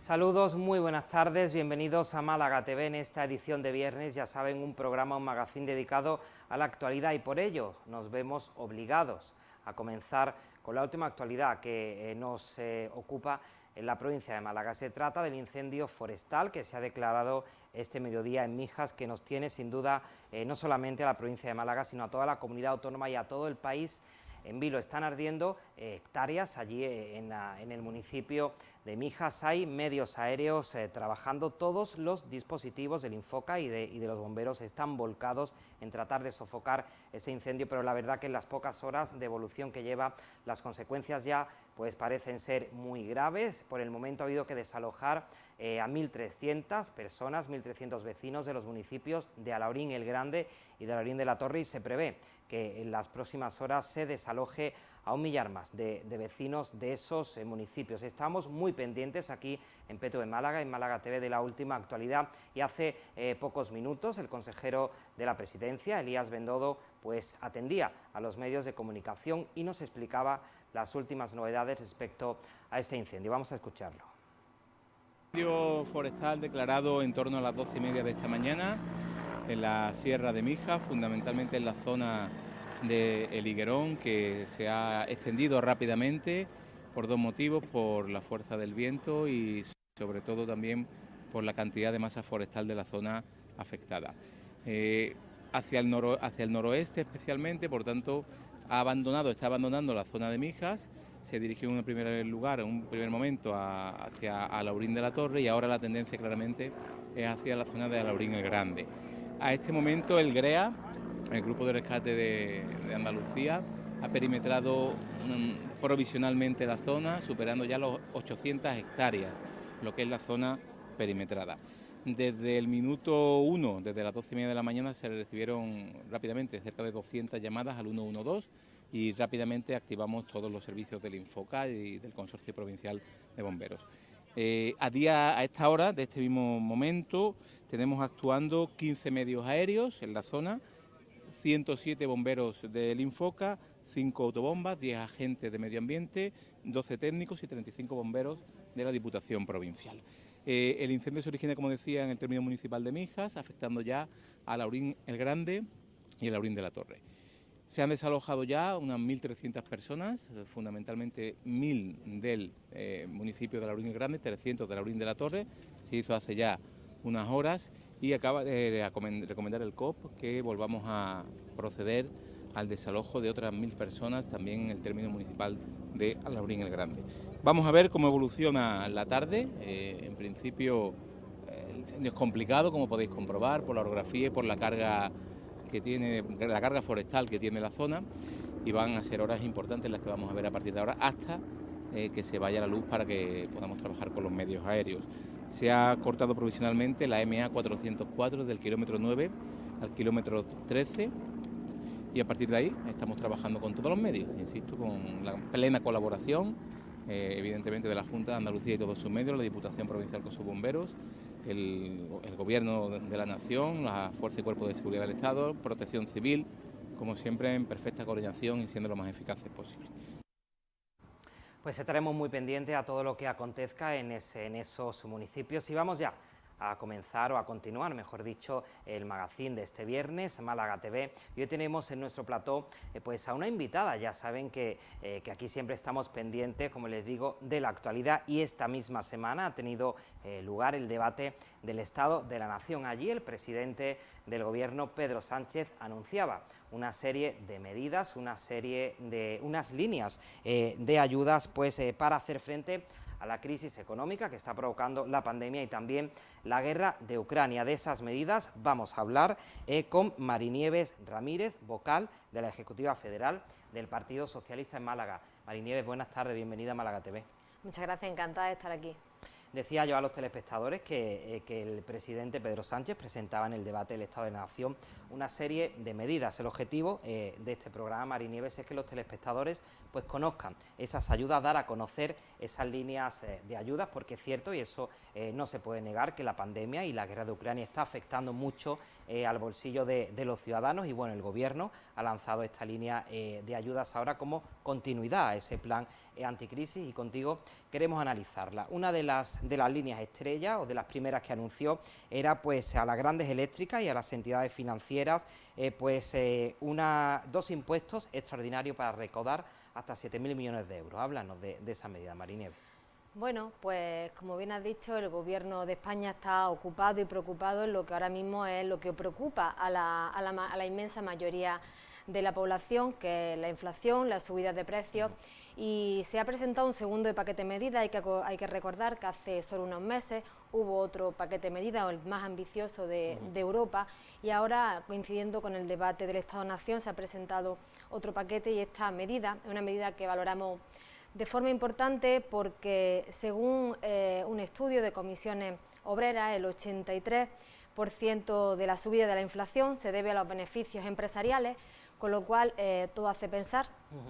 Saludos, muy buenas tardes, bienvenidos a Málaga TV en esta edición de viernes, ya saben, un programa, un magazín dedicado a la actualidad y por ello nos vemos obligados a comenzar con la última actualidad que nos ocupa en la provincia de Málaga. Se trata del incendio forestal que se ha declarado este mediodía en Mijas, que nos tiene sin duda no solamente a la provincia de Málaga, sino a toda la comunidad autónoma y a todo el país en vilo. Están ardiendo hectáreas allí en el municipio de Mijas. Hay medios aéreos trabajando, todos los dispositivos del Infoca y de los bomberos están volcados en tratar de sofocar ese incendio, pero la verdad que en las pocas horas de evolución que lleva, las consecuencias ya pues parecen ser muy graves. Por el momento ha habido que desalojar a 1.300 personas, 1.300 vecinos de los municipios de Alhaurín el Grande y de Alhaurín de la Torre, y se prevé que en las próximas horas se desaloje a 1 millar más de vecinos de esos municipios. Estamos muy pendientes aquí en PTV Málaga, en Málaga TV, de la última actualidad, y hace pocos minutos el consejero de la Presidencia, Elías Bendodo, pues atendía a los medios de comunicación y nos explicaba las últimas novedades respecto a este incendio. Vamos a escucharlo. Incendio forestal declarado en torno a las 12:30 de esta mañana en la Sierra de Mijas, fundamentalmente en la zona de El Higuerón, que se ha extendido rápidamente por dos motivos: por la fuerza del viento y sobre todo también por la cantidad de masa forestal de la zona afectada. Hacia el noroeste especialmente, por tanto, está abandonando la zona de Mijas. Se dirigió en un primer lugar, en un primer momento, hacia Alhaurín de la Torre, y ahora la tendencia claramente es hacia la zona de Alhaurín el Grande. A este momento el GREA, el Grupo de Rescate de Andalucía, ha perimetrado provisionalmente la zona, superando ya los 800 hectáreas, lo que es la zona perimetrada. Desde el minuto 1, desde las 12:30 de la mañana, se recibieron rápidamente cerca de 200 llamadas al 112 y rápidamente activamos todos los servicios del Infoca y del Consorcio Provincial de Bomberos. A esta hora, de este mismo momento, tenemos actuando 15 medios aéreos en la zona, 107 bomberos del Infoca, 5 autobombas, 10 agentes de medio ambiente, 12 técnicos y 35 bomberos de la Diputación Provincial. El incendio se origina, como decía, en el término municipal de Mijas, afectando ya a Alhaurín el Grande y Alhaurín de la Torre. Se han desalojado ya unas 1.300 personas, fundamentalmente 1.000 del municipio de Alhaurín el Grande, 300 de Alhaurín de la Torre. Se hizo hace ya unas horas y acaba de recomendar el COP que volvamos a proceder al desalojo de otras 1.000 personas también en el término municipal de Alhaurín el Grande. Vamos a ver cómo evoluciona la tarde. En principio el incendio es complicado, como podéis comprobar, por la orografía y por la carga forestal que tiene la zona, y van a ser horas importantes las que vamos a ver a partir de ahora hasta que se vaya la luz para que podamos trabajar con los medios aéreos. Se ha cortado provisionalmente la MA 404 del kilómetro 9 al kilómetro 13 y a partir de ahí estamos trabajando con todos los medios, insisto, con la plena colaboración evidentemente de la Junta de Andalucía y todos sus medios, la Diputación Provincial con sus bomberos, el Gobierno de la Nación, la Fuerza y Cuerpo de Seguridad del Estado, Protección Civil, como siempre en perfecta coordinación y siendo lo más eficaces posible. Pues estaremos muy pendientes a todo lo que acontezca en esos municipios, y vamos ya a comenzar, o a continuar, mejor dicho, el magazín de este viernes, Málaga TV. Y hoy tenemos en nuestro plató pues a una invitada. Ya saben que aquí siempre estamos pendientes, como les digo, de la actualidad, y esta misma semana ha tenido lugar el debate del Estado de la Nación. Allí el presidente del Gobierno, Pedro Sánchez, anunciaba una serie de medidas, unas líneas de ayudas pues para hacer frente a la crisis económica que está provocando la pandemia y también la guerra de Ucrania. De esas medidas vamos a hablar con Marinieves Ramírez, vocal de la Ejecutiva Federal del Partido Socialista en Málaga. Marinieves, buenas tardes, bienvenida a Málaga TV. Muchas gracias, encantada de estar aquí. Decía yo a los telespectadores que el presidente Pedro Sánchez presentaba en el debate del Estado de la Nación una serie de medidas. El objetivo de este programa, Marinieves, es que los telespectadores pues conozcan esas ayudas, dar a conocer esas líneas de ayudas, porque es cierto, y eso no se puede negar, que la pandemia y la guerra de Ucrania está afectando mucho al bolsillo de los ciudadanos, y bueno, el Gobierno ha lanzado esta línea de ayudas ahora como continuidad a ese plan anticrisis y contigo queremos analizarla. Una de las líneas estrellas o de las primeras que anunció era pues a las grandes eléctricas y a las entidades financieras dos impuestos extraordinarios para recaudar hasta 7.000 millones de euros. Háblanos de esa medida, Mari Nieves. Bueno, pues como bien has dicho, el Gobierno de España está ocupado y preocupado en lo que ahora mismo es lo que preocupa a la inmensa mayoría de la población, que es la inflación, las subidas de precios, y se ha presentado un segundo paquete de medidas. Hay que recordar que hace solo unos meses hubo otro paquete de medidas, el más ambicioso de Europa, y ahora, coincidiendo con el debate del Estado-Nación, se ha presentado otro paquete, y esta medida es una medida que valoramos de forma importante porque, según un estudio de Comisiones Obreras, el 83% de la subida de la inflación se debe a los beneficios empresariales, con lo cual todo hace pensar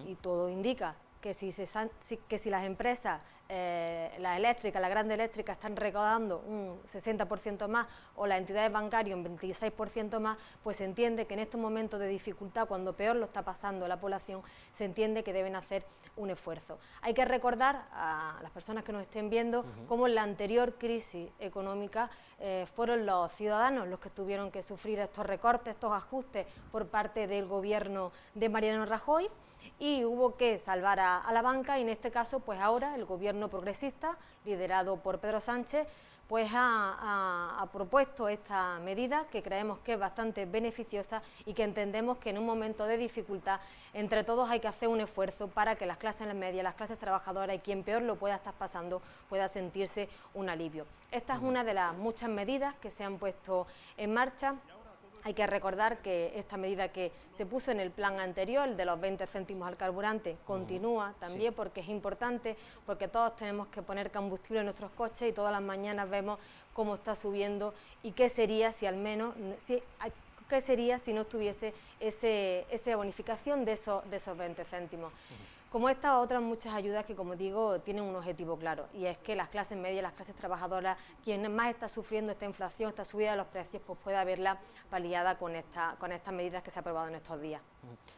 y todo indica que si las empresas, las eléctricas, las grandes eléctricas, están recaudando un 60% más o las entidades bancarias un 26% más, pues se entiende que en estos momentos de dificultad, cuando peor lo está pasando la población, se entiende que deben hacer un esfuerzo. Hay que recordar a las personas que nos estén viendo cómo en la anterior crisis económica fueron los ciudadanos los que tuvieron que sufrir estos recortes, estos ajustes por parte del gobierno de Mariano Rajoy, y hubo que salvar a la banca, y en este caso pues ahora el gobierno progresista, liderado por Pedro Sánchez, pues ha propuesto esta medida que creemos que es bastante beneficiosa y que entendemos que en un momento de dificultad entre todos hay que hacer un esfuerzo para que las clases medias, las clases trabajadoras y quien peor lo pueda estar pasando pueda sentirse un alivio. Esta es una de las muchas medidas que se han puesto en marcha. Hay que recordar que esta medida que se puso en el plan anterior, el de los 20 céntimos al carburante, continúa también, porque es importante, porque todos tenemos que poner combustible en nuestros coches y todas las mañanas vemos cómo está subiendo, y qué sería si al menos, qué sería si no estuviese esa bonificación de esos 20 céntimos. Como estas otras muchas ayudas que, como digo, tienen un objetivo claro, y es que las clases medias, las clases trabajadoras, quien más está sufriendo esta inflación, esta subida de los precios, pues pueda verla paliada con estas medidas que se han aprobado en estos días.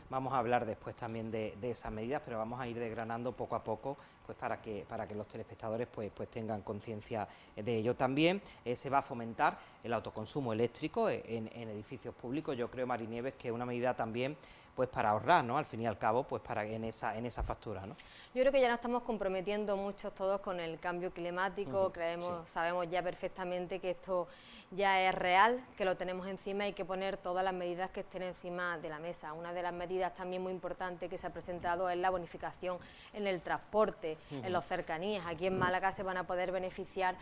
Vamos a hablar después también de esas medidas, pero vamos a ir desgranando poco a poco, pues para que los telespectadores pues tengan conciencia de ello. También se va a fomentar el autoconsumo eléctrico en edificios públicos. Yo creo, Mari Nieves, que es una medida también pues para ahorrar, ¿no? Al fin y al cabo, pues en esa factura, ¿no? Yo creo que ya nos estamos comprometiendo muchos todos con el cambio climático, sabemos ya perfectamente que esto ya es real, que lo tenemos encima, y hay que poner todas las medidas que estén encima de la mesa. Una de las medidas también muy importantes que se ha presentado es la bonificación en el transporte, en las cercanías. Aquí en Málaga se van a poder beneficiar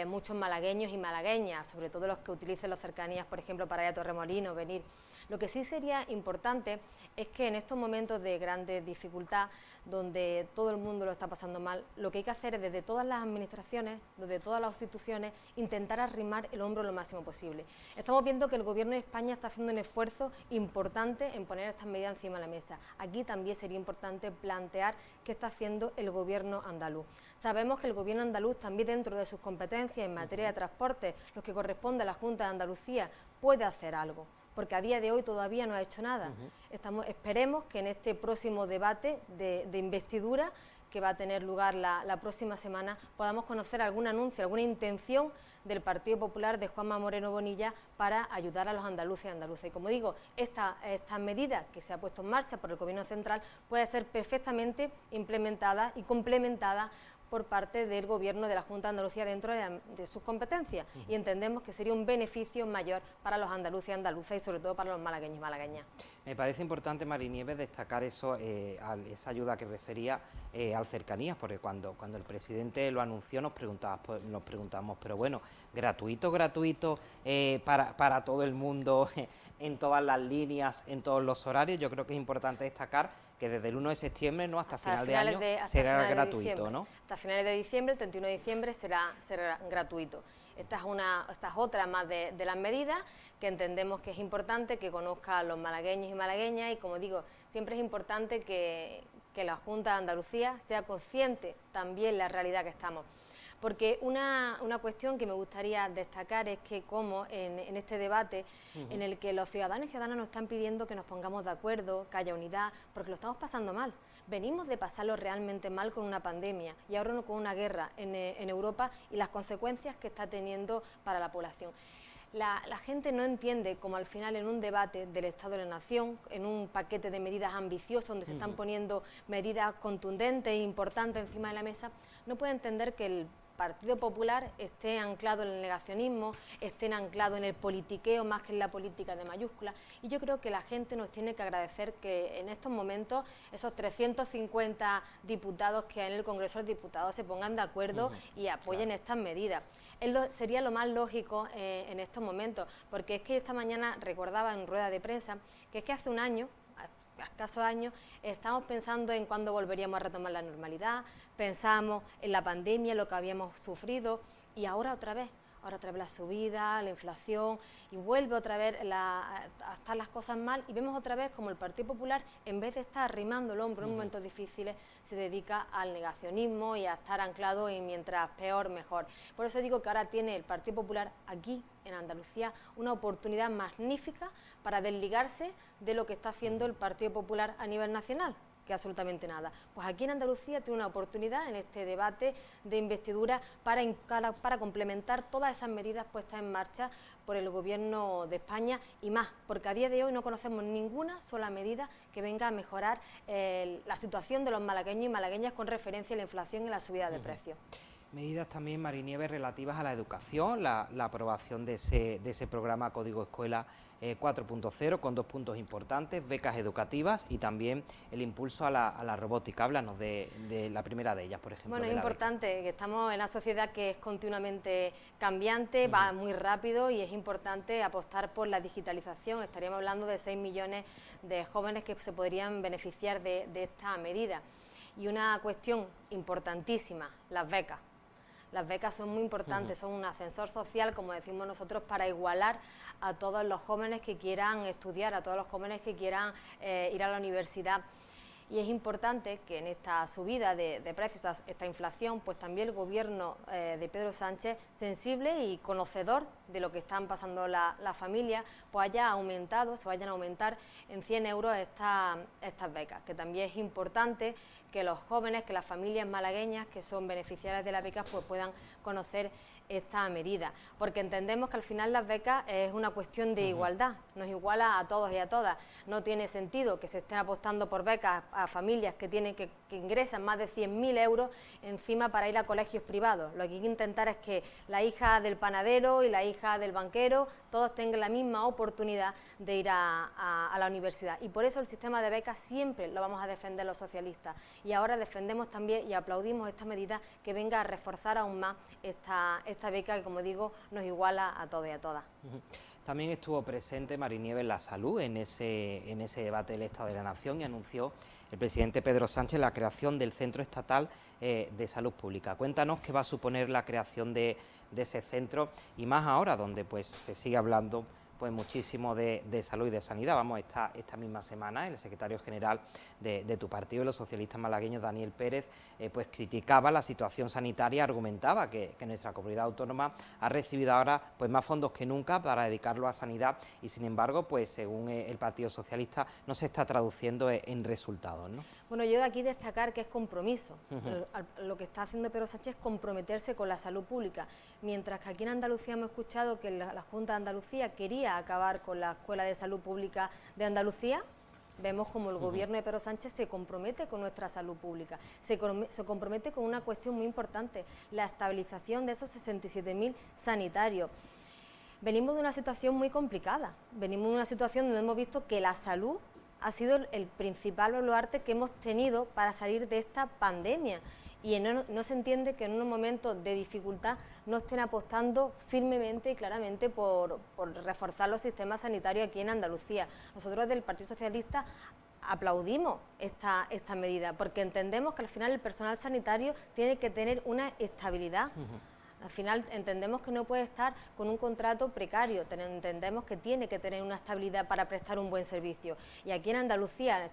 muchos malagueños y malagueñas, sobre todo los que utilicen las cercanías, por ejemplo, para ir a Torremolinos, venir. Lo que sí sería importante es que en estos momentos de grande dificultad, donde todo el mundo lo está pasando mal, lo que hay que hacer es, desde todas las administraciones, desde todas las instituciones, intentar arrimar el hombro lo máximo posible. Estamos viendo que el Gobierno de España está haciendo un esfuerzo importante en poner estas medidas encima de la mesa. Aquí también sería importante plantear qué está haciendo el Gobierno andaluz. Sabemos que el Gobierno andaluz, también dentro de sus competencias en materia de transporte, lo que corresponde a la Junta de Andalucía, puede hacer algo, porque a día de hoy todavía no ha hecho nada. Esperemos que en este próximo debate de investidura, que va a tener lugar la próxima semana, podamos conocer algún anuncio, alguna intención del Partido Popular de Juanma Moreno Bonilla para ayudar a los andaluces y andaluzas. Y como digo, esta medida que se ha puesto en marcha por el Gobierno central puede ser perfectamente implementada y complementada por parte del Gobierno de la Junta de Andalucía dentro de sus competencias, y entendemos que sería un beneficio mayor para los andaluces y andaluzas, y sobre todo para los malagueños y malagueñas. Me parece importante, Mari Nieves, destacar esa ayuda que refería al cercanías, porque cuando el presidente lo anunció nos preguntamos, pero bueno, gratuito para todo el mundo, en todas las líneas, en todos los horarios. Yo creo que es importante destacar que desde el 1 de septiembre, ¿no?, hasta final de año será gratuito, ¿no? Hasta finales de diciembre, el 31 de diciembre será gratuito. Esta es otra más de las medidas que entendemos que es importante que conozcan los malagueños y malagueñas, y como digo, siempre es importante que la Junta de Andalucía sea consciente también de la realidad que estamos. Porque una cuestión que me gustaría destacar es que, como en este debate, en el que los ciudadanos y ciudadanas nos están pidiendo que nos pongamos de acuerdo, que haya unidad, porque lo estamos pasando mal. venimos de pasarlo realmente mal con una pandemia y ahora con una guerra en Europa y las consecuencias que está teniendo para la población. La gente no entiende como al final en un debate del Estado de la Nación, en un paquete de medidas ambicioso donde se están poniendo medidas contundentes e importantes encima de la mesa, no puede entender que el Partido Popular esté anclado en el negacionismo, esté anclado en el politiqueo más que en la política de mayúsculas, y yo creo que la gente nos tiene que agradecer que en estos momentos esos 350 diputados que hay en el Congreso de los Diputados se pongan de acuerdo y apoyen estas medidas. Sería lo más lógico en estos momentos, porque es que esta mañana recordaba en rueda de prensa que es que hace un año, escasos años, estamos pensando en cuándo volveríamos a retomar la normalidad, pensamos en la pandemia, lo que habíamos sufrido, y ahora otra vez la subida, la inflación, y vuelve otra vez a estar las cosas mal, y vemos otra vez como el Partido Popular, en vez de estar arrimando el hombro en momentos difíciles, se dedica al negacionismo y a estar anclado en mientras peor, mejor. Por eso digo que ahora tiene el Partido Popular aquí, en Andalucía, una oportunidad magnífica para desligarse de lo que está haciendo el Partido Popular a nivel nacional, que absolutamente nada. Pues aquí en Andalucía tiene una oportunidad en este debate de investidura para complementar todas esas medidas puestas en marcha por el Gobierno de España y más, porque a día de hoy no conocemos ninguna sola medida que venga a mejorar la situación de los malagueños y malagueñas con referencia a la inflación y la subida de precios. Medidas también, Marinieves, relativas a la educación, la aprobación de ese programa Código Escuela 4.0 con 2 puntos importantes, becas educativas y también el impulso a la robótica. Háblanos de la primera de ellas, por ejemplo. Bueno, es importante que estamos en una sociedad que es continuamente cambiante, va muy rápido y es importante apostar por la digitalización. Estaríamos hablando de 6 millones de jóvenes que se podrían beneficiar de esta medida. Y una cuestión importantísima, las becas. Las becas son muy importantes, son un ascensor social, como decimos nosotros, para igualar a todos los jóvenes que quieran estudiar, a todos los jóvenes que quieran ir a la universidad. Y es importante que en esta subida de precios, esta inflación, pues también el Gobierno de Pedro Sánchez, sensible y conocedor de lo que están pasando las familias, pues se vayan a aumentar en 100 euros estas becas, que también es importante que los jóvenes, que las familias malagueñas que son beneficiarias de las becas, pues puedan conocer esta medida, porque entendemos que al final las becas es una cuestión de igualdad, nos iguala a todos y a todas. No tiene sentido que se estén apostando por becas a familias que ingresan más de 100.000 euros encima para ir a colegios privados. Lo que hay que intentar es que la hija del panadero y la hija del banquero todos tengan la misma oportunidad de ir a la universidad, y por eso el sistema de becas siempre lo vamos a defender los socialistas, y ahora defendemos también y aplaudimos esta medida que venga a reforzar aún más esta beca que, como digo, nos iguala a todos y a todas. También estuvo presente Marinieves la salud en ese debate del Estado de la Nación y anunció el presidente Pedro Sánchez la creación del Centro Estatal de Salud Pública. Cuéntanos qué va a suponer la creación de ese centro, y más ahora donde pues se sigue hablando pues muchísimo de salud y de sanidad. Vamos, esta misma semana el secretario general de tu partido, los socialistas malagueños, Daniel Pérez, pues criticaba la situación sanitaria, argumentaba que nuestra comunidad autónoma ha recibido ahora pues más fondos que nunca para dedicarlo a sanidad, y sin embargo, pues según el Partido Socialista no se está traduciendo en resultados, ¿no? Bueno, yo de aquí destacar que es compromiso. Lo que está haciendo Pedro Sánchez es comprometerse con la salud pública, mientras que aquí en Andalucía hemos escuchado que la Junta de Andalucía quería acabar con la Escuela de Salud Pública de Andalucía. Vemos como el Gobierno de Pedro Sánchez se compromete con nuestra salud pública, se compromete con una cuestión muy importante, la estabilización de esos 67.000 sanitarios. Venimos de una situación muy complicada, venimos de una situación donde hemos visto que la salud ha sido el principal baluarte que hemos tenido para salir de esta pandemia, y no se entiende que en unos momentos de dificultad no estén apostando firmemente y claramente por reforzar los sistemas sanitarios aquí en Andalucía. Nosotros del Partido Socialista aplaudimos esta medida, porque entendemos que al final el personal sanitario tiene que tener una estabilidad. Al final entendemos que no puede estar con un contrato precario, entendemos que tiene que tener una estabilidad para prestar un buen servicio. Y aquí en Andalucía,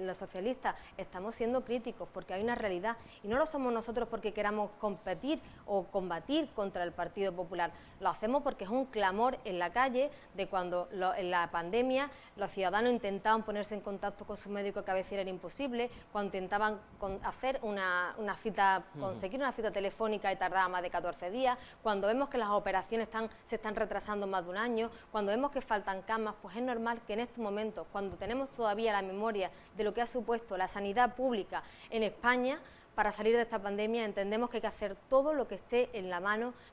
los socialistas, estamos siendo críticos porque hay una realidad y no lo somos nosotros porque queramos competir o combatir contra el Partido Popular. Lo hacemos porque es un clamor en la calle de cuando en la pandemia los ciudadanos intentaban ponerse en contacto con su médico de cabecera, era imposible, cuando intentaban hacer una cita, conseguir una cita telefónica y tardaba más de 14 días, cuando vemos que las operaciones se están retrasando más de un año, cuando vemos que faltan camas, pues es normal que en estos momentos, cuando tenemos todavía la memoria de lo que ha supuesto la sanidad pública en España, para salir de esta pandemia entendemos que hay que hacer todo lo que esté en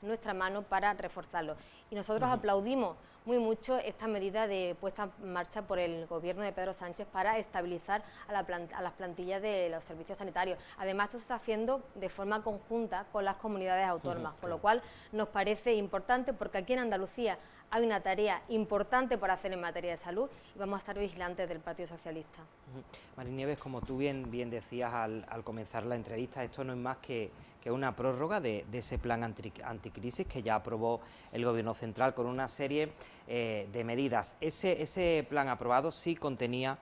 nuestra mano para reforzarlo. Y nosotros aplaudimos muy mucho esta medida de puesta en marcha por el gobierno de Pedro Sánchez para estabilizar a las plantillas de los servicios sanitarios. Además, esto se está haciendo de forma conjunta con las comunidades autónomas, con lo cual nos parece importante porque aquí en Andalucía hay una tarea importante por hacer en materia de salud y vamos a estar vigilantes del Partido Socialista. Mari Nieves, como tú bien decías al comenzar la entrevista, esto no es más que una prórroga de ese plan anticrisis que ya aprobó el Gobierno central con una serie de medidas. Ese plan aprobado sí contenía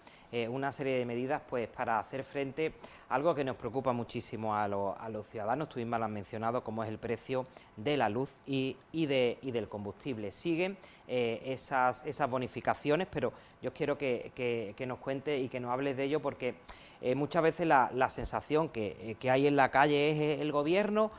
una serie de medidas pues para hacer frente a algo que nos preocupa muchísimo a los ciudadanos. Tú misma lo has mencionado, como es el precio de la luz y del combustible. Siguen esas bonificaciones, pero yo quiero que nos cuente y que nos hables de ello porque muchas veces la sensación que hay en la calle es el gobierno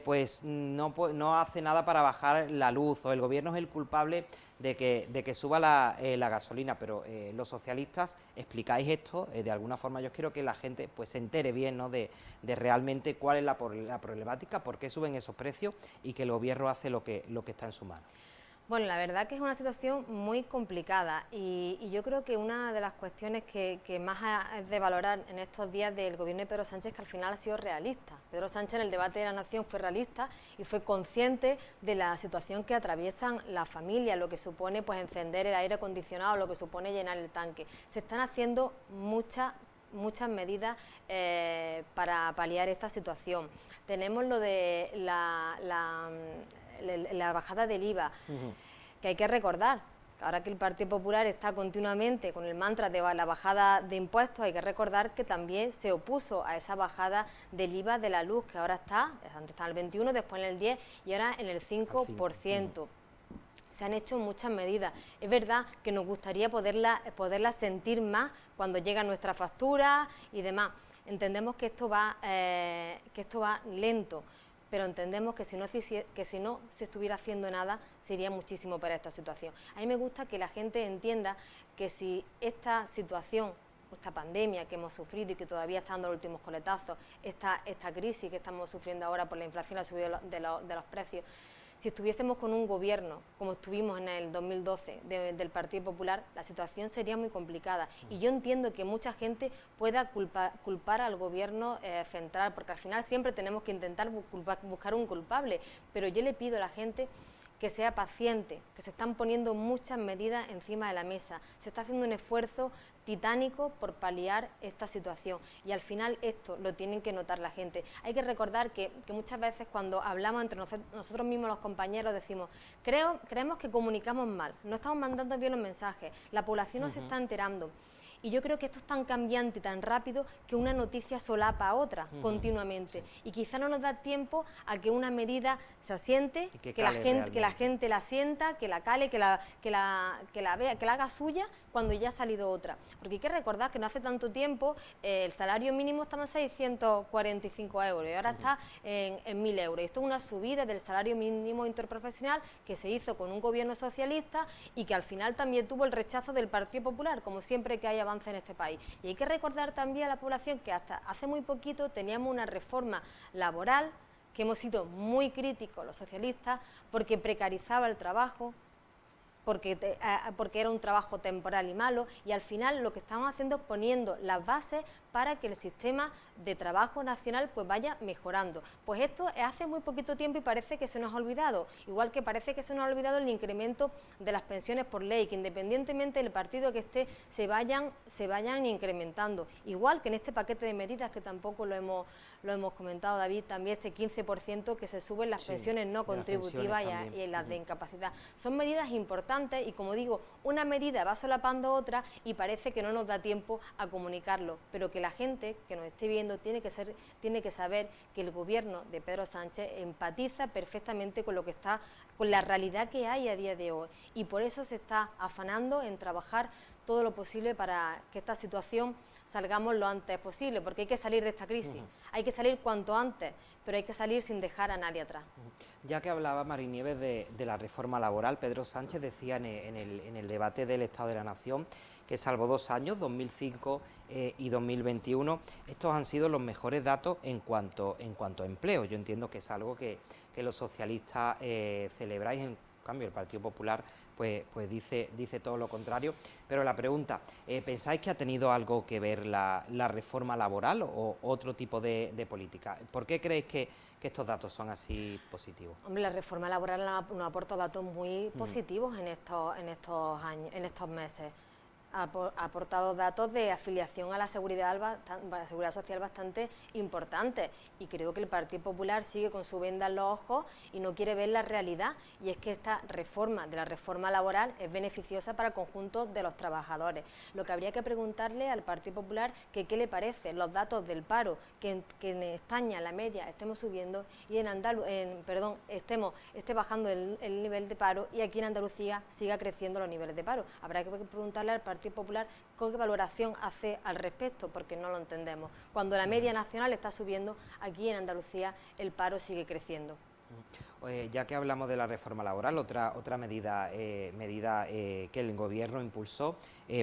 pues no hace nada para bajar la luz, o el gobierno es el culpable de que suba la gasolina, pero los socialistas explicáis esto de alguna forma. Yo quiero que la gente pues se entere bien, ¿no?, de realmente cuál es la problemática, por qué suben esos precios y que el gobierno hace lo que está en su mano. Bueno, la verdad que es una situación muy complicada y yo creo que una de las cuestiones que más es de valorar en estos días del gobierno de Pedro Sánchez es que al final ha sido realista. Pedro Sánchez en el debate de la Nación fue realista y fue consciente de la situación que atraviesan las familias, lo que supone pues encender el aire acondicionado, lo que supone llenar el tanque. Se están haciendo muchas medidas para paliar esta situación. Tenemos lo de la bajada del IVA, que hay que recordar, ahora que el Partido Popular está continuamente con el mantra de la bajada de impuestos, hay que recordar que también se opuso a esa bajada del IVA de la luz, que ahora antes estaba en el 21, después en el 10 y ahora en el 5%. Se han hecho muchas medidas. Es verdad que nos gustaría poderlas sentir más cuando llega nuestra factura y demás. Entendemos que esto va lento, pero entendemos que si no se estuviera haciendo nada, sería muchísimo para esta situación. A mí me gusta que la gente entienda que si esta situación, esta pandemia que hemos sufrido y que todavía está dando los últimos coletazos, esta crisis que estamos sufriendo ahora por la inflación y la subida de los precios, si estuviésemos con un gobierno, como estuvimos en el 2012, del Partido Popular, la situación sería muy complicada. Y yo entiendo que mucha gente pueda culpar al gobierno central, porque al final siempre tenemos que intentar buscar un culpable. Pero yo le pido a la gente que sea paciente, que se están poniendo muchas medidas encima de la mesa. Se está haciendo un esfuerzo titánico por paliar esta situación y al final esto lo tienen que notar la gente. Hay que recordar que muchas veces cuando hablamos entre nosotros mismos los compañeros decimos creemos que comunicamos mal, no estamos mandando bien los mensajes, la población no se está enterando. Y yo creo que esto es tan cambiante y tan rápido que una noticia solapa a otra continuamente. Y quizá no nos da tiempo a que una medida se asiente, que la gente la sienta, que la cale, que la vea, que la haga suya cuando ya ha salido otra. Porque hay que recordar que no hace tanto tiempo el salario mínimo estaba en 645 euros y ahora está en 1.000 euros. Y esto es una subida del salario mínimo interprofesional que se hizo con un gobierno socialista y que al final también tuvo el rechazo del Partido Popular, como siempre que hay avance en este país. Y hay que recordar también a la población que hasta hace muy poquito teníamos una reforma laboral que hemos sido muy críticos los socialistas porque precarizaba el trabajo, porque era un trabajo temporal y malo, y al final lo que estamos haciendo es poniendo las bases para que el sistema de trabajo nacional pues vaya mejorando. Pues esto es hace muy poquito tiempo y parece que se nos ha olvidado, igual que parece que se nos ha olvidado el incremento de las pensiones por ley, que independientemente del partido que esté se vayan incrementando, igual que en este paquete de medidas que tampoco lo hemos lo hemos comentado, David, también este 15% que se suben las pensiones no contributivas y en las de incapacidad. Son medidas importantes y, como digo, una medida va solapando otra y parece que no nos da tiempo a comunicarlo, pero que la gente que nos esté viendo tiene que saber que el gobierno de Pedro Sánchez empatiza perfectamente con lo que está, con la realidad que hay a día de hoy, y por eso se está afanando en trabajar todo lo posible para que esta situación salgamos lo antes posible, porque hay que salir de esta crisis, hay que salir cuanto antes, pero hay que salir sin dejar a nadie atrás. Ya que hablaba Marinieves de la reforma laboral, Pedro Sánchez decía en el debate del Estado de la Nación que salvo 2 años, 2005 y 2021, estos han sido los mejores datos en cuanto a empleo. Yo entiendo que es algo que los socialistas celebráis, en cambio el Partido Popular pues dice todo lo contrario. Pero la pregunta, ¿pensáis que ha tenido algo que ver la reforma laboral o otro tipo de política? ¿Por qué creéis que estos datos son así positivos? Hombre, la reforma laboral nos aporta datos muy positivos en estos meses. Ha aportado datos de afiliación a la seguridad social bastante importantes, y creo que el Partido Popular sigue con su venda en los ojos y no quiere ver la realidad, y es que esta reforma de la reforma laboral es beneficiosa para el conjunto de los trabajadores. Lo que habría que preguntarle al Partido Popular que qué le parece los datos del paro, que en España la media estemos subiendo y esté bajando el nivel de paro, y aquí en Andalucía siga creciendo los niveles de paro. Habrá que preguntarle al Partido Popular qué valoración hace al respecto, porque no lo entendemos. Cuando la media nacional está subiendo, aquí en Andalucía el paro sigue creciendo. Ya que hablamos de la reforma laboral, otra medida que el Gobierno impulsó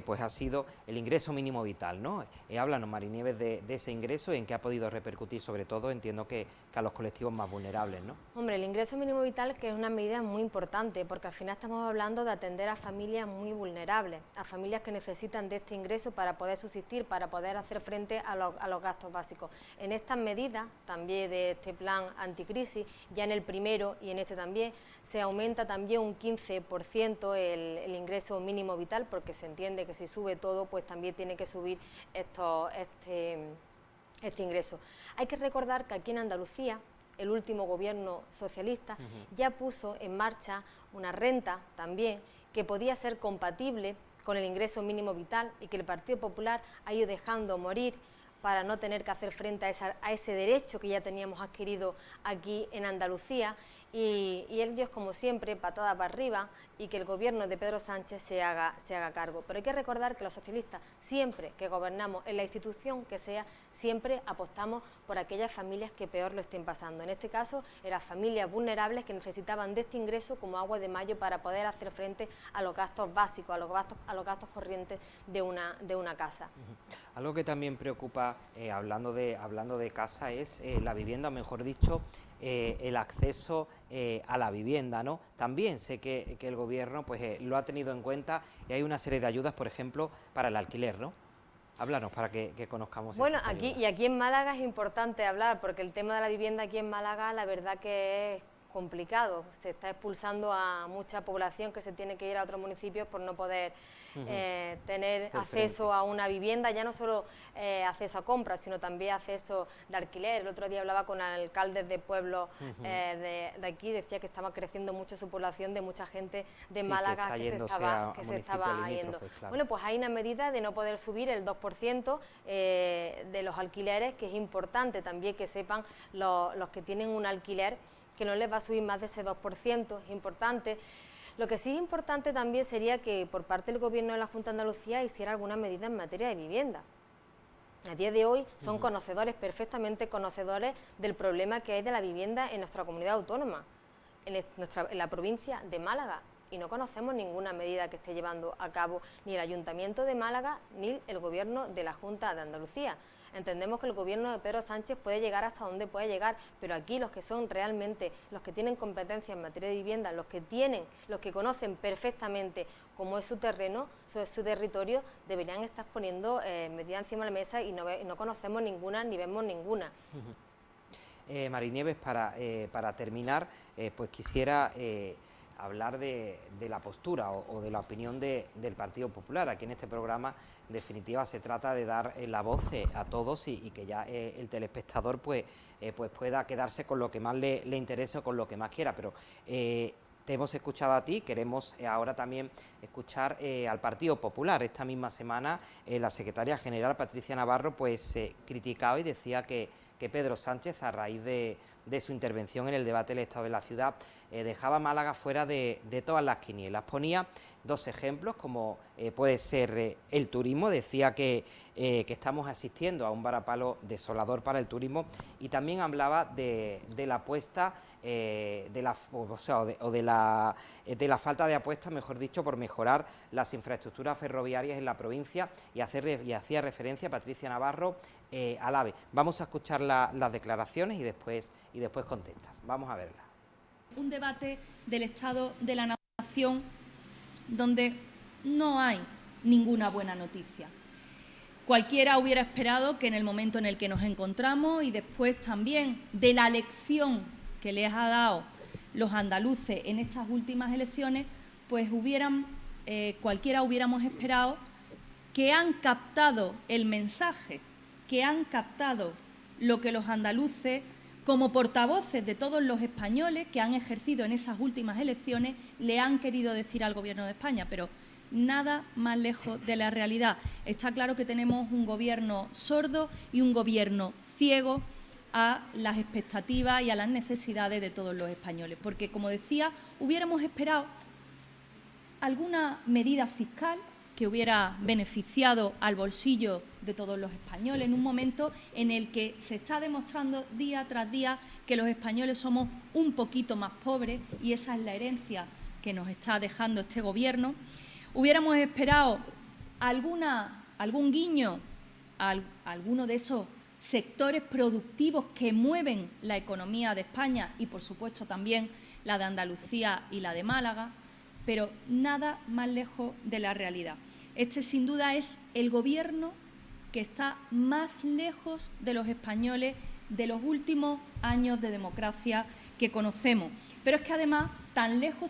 pues ha sido el ingreso mínimo vital, ¿no? Háblanos, Marinieves, de ese ingreso y en qué ha podido repercutir, sobre todo, entiendo que a los colectivos más vulnerables, ¿no? Hombre, el ingreso mínimo vital, que es una medida muy importante, porque al final estamos hablando de atender a familias muy vulnerables, a familias que necesitan de este ingreso para poder subsistir, para poder hacer frente a los gastos básicos. En estas medidas, también de este plan anticrisis, ya en el primero y en este también, se aumenta también un 15% el ingreso mínimo vital, porque se entiende que si sube todo, pues también tiene que subir este ingreso. Hay que recordar que aquí en Andalucía, el último gobierno socialista ya puso en marcha una renta también que podía ser compatible con el ingreso mínimo vital, y que el Partido Popular ha ido dejando morir para no tener que hacer frente a ese derecho que ya teníamos adquirido aquí en Andalucía, y ellos, como siempre, patada para arriba, y que el gobierno de Pedro Sánchez se haga cargo. Pero hay que recordar que los socialistas, siempre que gobernamos en la institución que sea, siempre apostamos por aquellas familias que peor lo estén pasando. En este caso, eran familias vulnerables que necesitaban de este ingreso como agua de mayo para poder hacer frente a los gastos básicos, a los gastos corrientes de una casa. Algo que también preocupa, hablando de casa, es la vivienda, o mejor dicho, el acceso a la vivienda, ¿no? También sé que el Gobierno pues lo ha tenido en cuenta, y hay una serie de ayudas, por ejemplo, para el alquiler, ¿no? Háblanos para que conozcamos. Bueno, aquí en Málaga es importante hablar, porque el tema de la vivienda aquí en Málaga, la verdad que es complicado. Se está expulsando a mucha población que se tiene que ir a otros municipios por no poder tener acceso a una vivienda, ya no solo acceso a compras, sino también acceso de alquiler. El otro día hablaba con alcaldes de pueblos de aquí, decía que estaba creciendo mucho su población, de mucha gente de Málaga que se estaba yendo. Claro. Bueno, pues hay una medida de no poder subir el 2% de los alquileres, que es importante también que sepan los que tienen un alquiler, que no les va a subir más de ese 2%, es importante. Lo que sí es importante también sería que por parte del Gobierno de la Junta de Andalucía hiciera alguna medida en materia de vivienda. A día de hoy son perfectamente conocedores del problema que hay de la vivienda en nuestra comunidad autónoma, en la provincia de Málaga, y no conocemos ninguna medida que esté llevando a cabo ni el Ayuntamiento de Málaga ni el Gobierno de la Junta de Andalucía. Entendemos que el gobierno de Pedro Sánchez puede llegar hasta donde puede llegar, pero aquí los que son realmente, los que tienen competencia en materia de vivienda, los que conocen perfectamente cómo es su terreno, su territorio, deberían estar poniendo medidas encima de la mesa, y no conocemos ninguna ni vemos ninguna. Marinieves, para terminar, pues quisiera hablar de la postura o de la opinión del Partido Popular. Aquí en este programa, en definitiva, se trata de dar la voz a todos y que ya el telespectador pues pueda quedarse con lo que más le interese o con lo que más quiera, pero te hemos escuchado a ti, queremos ahora también escuchar al Partido Popular. Esta misma semana la secretaria general Patricia Navarro pues criticaba y decía que Pedro Sánchez, a raíz de su intervención en el debate del Estado de la Ciudad, dejaba Málaga fuera de todas las quinielas. Ponía dos ejemplos, como puede ser el turismo. Decía que estamos asistiendo a un varapalo desolador para el turismo, y también hablaba de la apuesta, de la falta de apuesta, mejor dicho, por mejorar las infraestructuras ferroviarias en la provincia, y hacía referencia, Patricia Navarro, al AVE. Vamos a escuchar las declaraciones y después contestas. Vamos a verlas. Un debate del Estado de la Nación donde no hay ninguna buena noticia. Cualquiera hubiera esperado que en el momento en el que nos encontramos, y después también de la lección que les ha dado los andaluces en estas últimas elecciones, pues cualquiera hubiéramos esperado que han captado el mensaje, que han captado lo que los andaluces, como portavoces de todos los españoles que han ejercido en esas últimas elecciones, le han querido decir al Gobierno de España, pero nada más lejos de la realidad. Está claro que tenemos un Gobierno sordo y un Gobierno ciego a las expectativas y a las necesidades de todos los españoles, porque, como decía, hubiéramos esperado alguna medida fiscal que hubiera beneficiado al bolsillo de todos los españoles en un momento en el que se está demostrando día tras día que los españoles somos un poquito más pobres, y esa es la herencia que nos está dejando este Gobierno. Hubiéramos esperado algún guiño a alguno de esos sectores productivos que mueven la economía de España y, por supuesto, también la de Andalucía y la de Málaga, pero nada más lejos de la realidad. Este, sin duda, es el Gobierno que está más lejos de los españoles de los últimos años de democracia que conocemos. Pero es que, además, tan lejos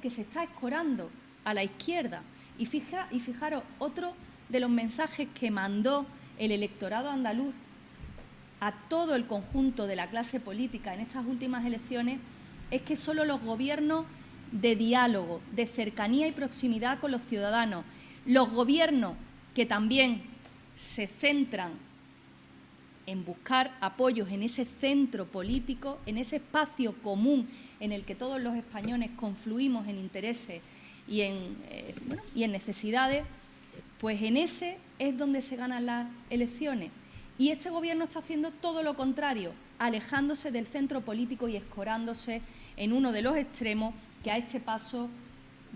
que se está escorando a la izquierda. Y fijaros, otro de los mensajes que mandó el electorado andaluz a todo el conjunto de la clase política en estas últimas elecciones es que solo los gobiernos de diálogo, de cercanía y proximidad con los ciudadanos, los gobiernos que también se centran en buscar apoyos en ese centro político, en ese espacio común en el que todos los españoles confluimos en intereses y en necesidades, pues en ese es donde se ganan las elecciones. Y este Gobierno está haciendo todo lo contrario, alejándose del centro político y escorándose en uno de los extremos que a este paso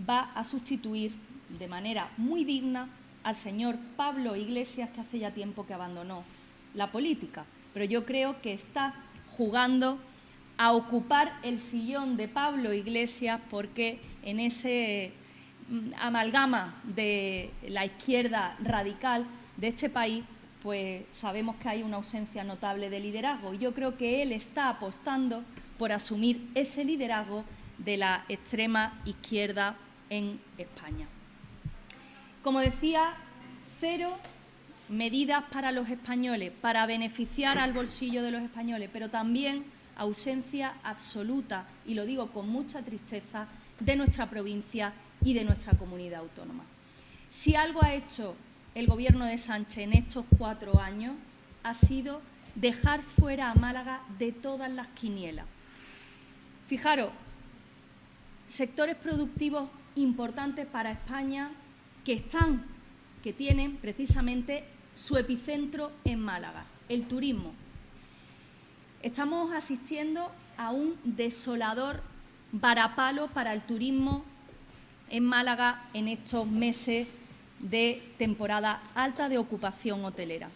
va a sustituir de manera muy digna al señor Pablo Iglesias, que hace ya tiempo que abandonó la política. Pero yo creo que está jugando a ocupar el sillón de Pablo Iglesias, porque en ese amalgama de la izquierda radical de este país, pues sabemos que hay una ausencia notable de liderazgo, y yo creo que él está apostando por asumir ese liderazgo de la extrema izquierda en España. Como decía, cero medidas para los españoles, para beneficiar al bolsillo de los españoles, pero también ausencia absoluta, y lo digo con mucha tristeza, de nuestra provincia y de nuestra comunidad autónoma. Si algo ha hecho el Gobierno de Sánchez en estos 4 años, ha sido dejar fuera a Málaga de todas las quinielas. Fijaros, sectores productivos importantes para España que tienen precisamente su epicentro en Málaga, el turismo. Estamos asistiendo a un desolador varapalo para el turismo en Málaga en estos meses de temporada alta de ocupación hotelera.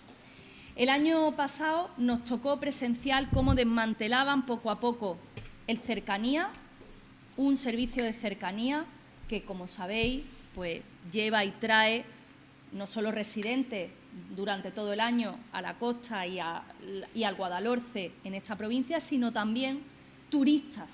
El año pasado nos tocó presenciar cómo desmantelaban poco a poco el Cercanía, un servicio de cercanía que, como sabéis, pues lleva y trae no solo residentes durante todo el año a la costa y al Guadalhorce en esta provincia, sino también turistas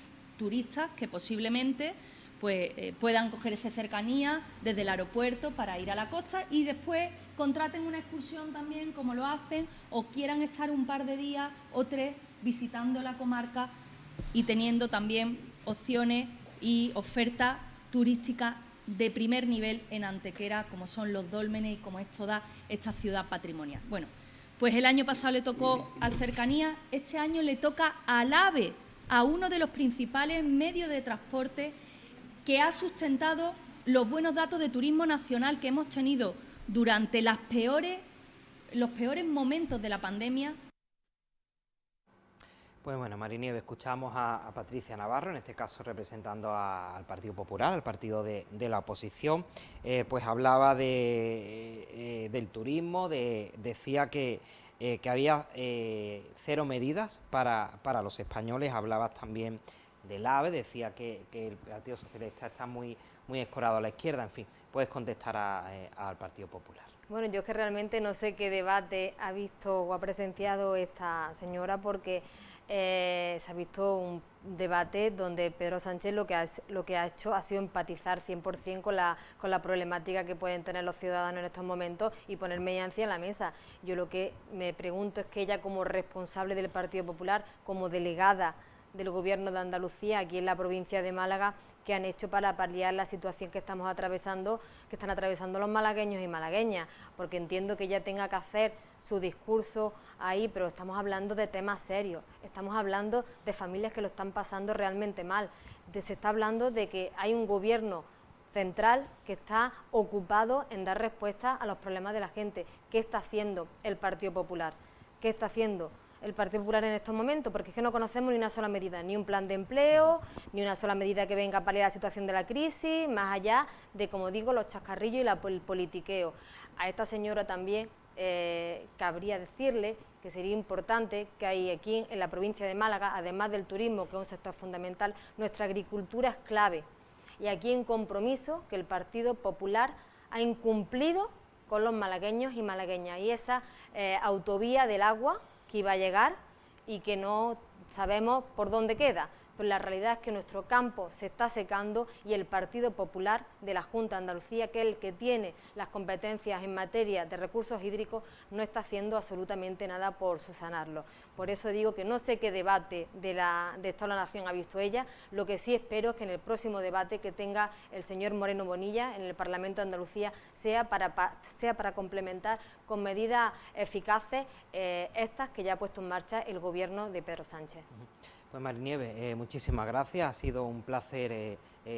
que posiblemente pues puedan coger esa cercanía desde el aeropuerto para ir a la costa y después contraten una excursión también, como lo hacen, o quieran estar un par de días o 3 visitando la comarca y teniendo también opciones y ofertas turísticas de primer nivel en Antequera, como son los dólmenes y como es toda esta ciudad patrimonial. Bueno, pues el año pasado le tocó al Cercanías, este año le toca al AVE, a uno de los principales medios de transporte que ha sustentado los buenos datos de turismo nacional que hemos tenido durante los peores momentos de la pandemia. Pues bueno, Marinieves, escuchamos a Patricia Navarro, en este caso representando al Partido Popular, al partido de la oposición, pues hablaba del turismo, decía que había 0 medidas para los españoles, hablabas también del AVE, decía que el Partido Socialista está muy escorado a la izquierda, en fin, puedes contestar al Partido Popular. Bueno, yo es que realmente no sé qué debate ha visto o ha presenciado esta señora, porque se ha visto un debate donde Pedro Sánchez lo que ha hecho ha sido empatizar 100% con la problemática que pueden tener los ciudadanos en estos momentos y poner medidas encima en la mesa. Yo lo que me pregunto es que ella, como responsable del Partido Popular, como delegada del Gobierno de Andalucía aquí en la provincia de Málaga, que han hecho para paliar la situación que están atravesando los malagueños y malagueñas, porque entiendo que ella tenga que hacer su discurso ahí, pero estamos hablando de temas serios, estamos hablando de familias que lo están pasando realmente mal, se está hablando de que hay un gobierno central que está ocupado en dar respuesta a los problemas de la gente. ¿Qué está haciendo el Partido Popular? ¿Qué está haciendo el Partido Popular en estos momentos? Porque es que no conocemos ni una sola medida, ni un plan de empleo, ni una sola medida que venga a paliar la situación de la crisis, más allá de, como digo, los chascarrillos y el politiqueo. A esta señora también cabría decirle que sería importante que hay aquí en la provincia de Málaga, además del turismo, que es un sector fundamental, nuestra agricultura es clave. Y aquí hay un compromiso que el Partido Popular ha incumplido con los malagueños y malagueñas, y esa autovía del agua que iba a llegar y que no sabemos por dónde queda. Pues la realidad es que nuestro campo se está secando y el Partido Popular de la Junta de Andalucía, que es el que tiene las competencias en materia de recursos hídricos, no está haciendo absolutamente nada por subsanarlo. Por eso digo que no sé qué debate de Estado de la Nación ha visto ella. Lo que sí espero es que en el próximo debate que tenga el señor Moreno Bonilla en el Parlamento de Andalucía sea para complementar con medidas eficaces estas que ya ha puesto en marcha el Gobierno de Pedro Sánchez. Pues Marinieves, muchísimas gracias, ha sido un placer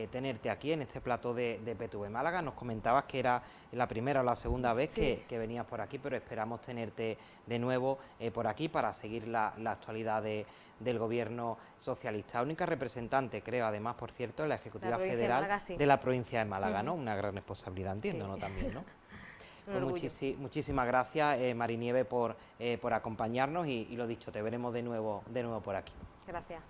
tenerte aquí en este plató de PTV Málaga. Nos comentabas que era la primera o la segunda vez que venías por aquí, pero esperamos tenerte de nuevo por aquí para seguir la actualidad del Gobierno socialista. Única representante, creo, además, por cierto, en la Ejecutiva Federal de la provincia de Málaga, ¿no? Una gran responsabilidad, entiendo, ¿no? También, ¿no? Pues muchísimas gracias, Marinieves, por acompañarnos y lo dicho, te veremos de nuevo por aquí. Gracias.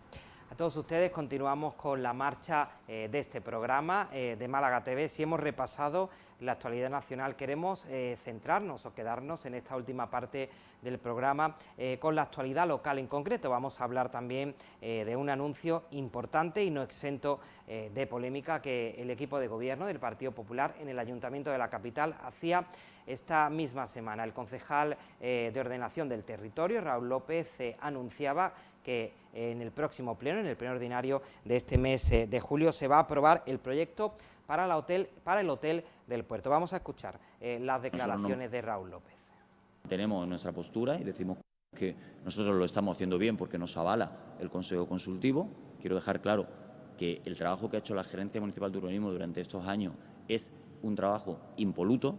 A todos ustedes, continuamos con la marcha de este programa de Málaga TV. Si hemos repasado la actualidad nacional, queremos centrarnos o quedarnos en esta última parte del programa con la actualidad local. En concreto vamos a hablar también de un anuncio importante y no exento de polémica que el equipo de gobierno del Partido Popular en el Ayuntamiento de la capital hacía esta misma semana. El concejal de Ordenación del Territorio, Raúl López, anunciaba que en el próximo pleno, en el pleno ordinario de este mes de julio, se va a aprobar el proyecto para el hotel del puerto. Vamos a escuchar las declaraciones de Raúl López. Tenemos nuestra postura y decimos que nosotros lo estamos haciendo bien porque nos avala el Consejo Consultivo. Quiero dejar claro que el trabajo que ha hecho la Gerencia Municipal de Urbanismo durante estos años es un trabajo impoluto.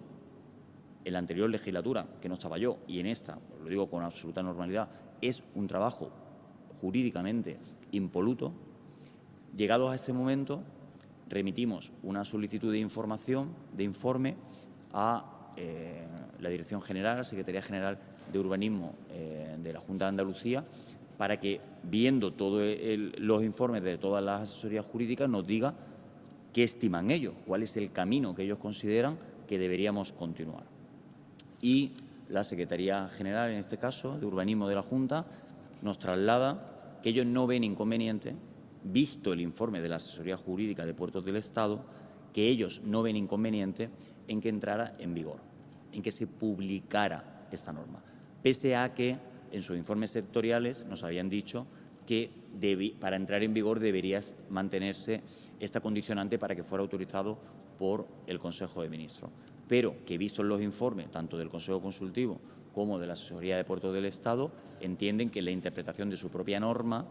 En la anterior legislatura, que no estaba yo, y en esta, lo digo con absoluta normalidad, es un trabajo jurídicamente impoluto. Llegados a este momento, remitimos una solicitud de informe a la Dirección General, la Secretaría General de Urbanismo de la Junta de Andalucía, para que, viendo todos los informes de todas las asesorías jurídicas, nos diga qué estiman ellos, cuál es el camino que ellos consideran que deberíamos continuar. Y la Secretaría General, en este caso, de Urbanismo de la Junta, nos traslada que ellos no ven inconveniente visto el informe de la Asesoría Jurídica de Puertos del Estado, que ellos no ven inconveniente en que entrara en vigor, en que se publicara esta norma, pese a que en sus informes sectoriales nos habían dicho que para entrar en vigor debería mantenerse esta condicionante para que fuera autorizado por el Consejo de Ministros, pero que vistos los informes tanto del Consejo Consultivo como de la Asesoría de Puertos del Estado, entienden que en la interpretación de su propia norma,